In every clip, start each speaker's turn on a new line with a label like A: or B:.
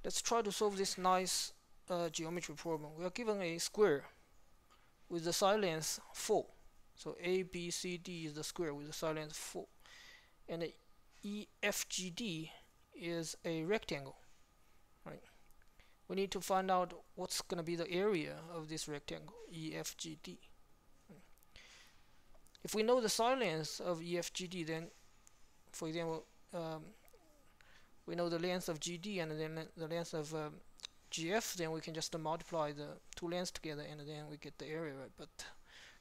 A: Let's try to solve this nice geometry problem. We are given a square with the side length 4. So ABCD is the square with the side length 4. And the EFGD is a rectangle. Right? We need to find out what's going to be the area of this rectangle, EFGD. If we know the side length of EFGD, then, for example, we know the length of GD and then the length of GF, then we can just multiply the two lengths together and then we get the area, right? But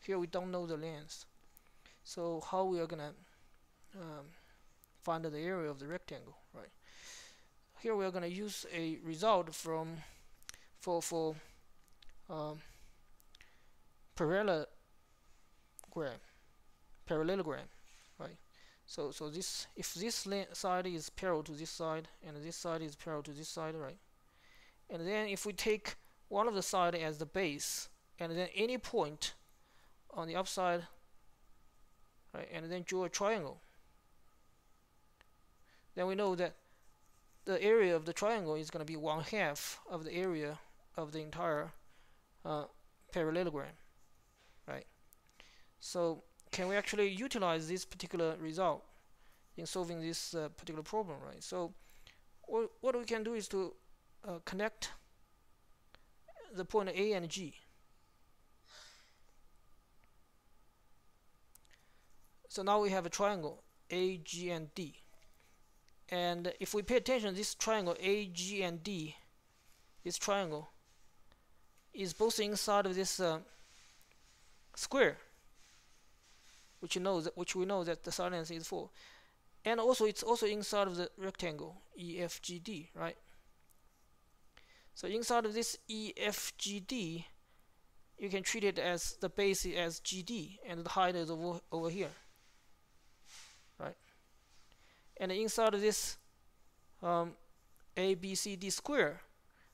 A: here we don't know the length. So how we are gonna find the area of the rectangle, right? Here we are gonna use a result from for parallelogram, right? So this, if this side is parallel to this side and this side is parallel to this side, right? And then if we take one of the side as the base and then any point on the upside, right, and then draw a triangle, then we know that the area of the triangle is going to be 1/2 of the area of the entire parallelogram, right? So can we actually utilize this particular result in solving this particular problem, right? So what we can do is to connect the point A and G. So now we have a triangle A, G, and D. And if we pay attention, this triangle A, G, and D, this triangle is both inside of this square, which we know that the side length is 4, and also it's also inside of the rectangle EFGD, right? So inside of this EFGD, you can treat it as the base as GD and the height is over here, right? And inside of this ABCD square,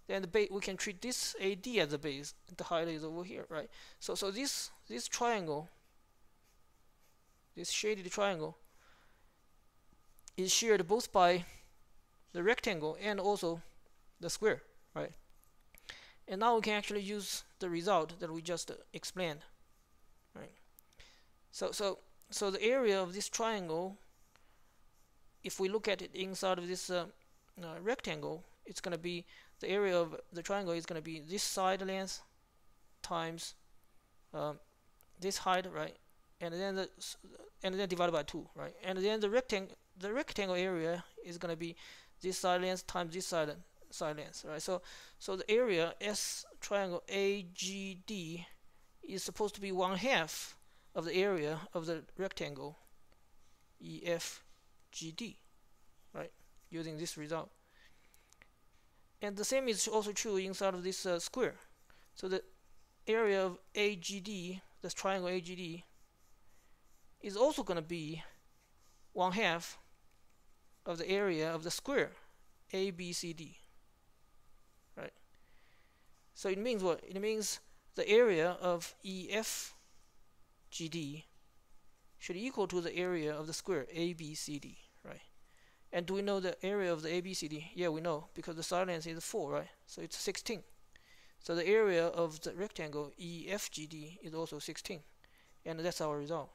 A: then we can treat this AD as the base. The height is over here, right? So this triangle, this shaded triangle, is shared both by the rectangle and also the square, right? And now we can actually use the result that we just explained, right? So the area of this triangle, if we look at it inside of this rectangle, it's going to be, the area of the triangle is going to be this side length times this height, right? And then divided by 2, right? And then the rectangle area is going to be this side length times this side length, right? So the area S triangle AGD is supposed to be 1/2 of the area of the rectangle EFGD, right? Using this result. And the same is also true inside of this square. So the area of AGD, this triangle AGD, is also going to be 1/2 of the area of the square ABCD, right? So it means what? It means the area of EFGD should equal to the area of the square ABCD, right? And do we know the area of the ABCD? Yeah, we know, because the side length is 4, right? So it's 16. So the area of the rectangle EFGD is also 16. And that's our result.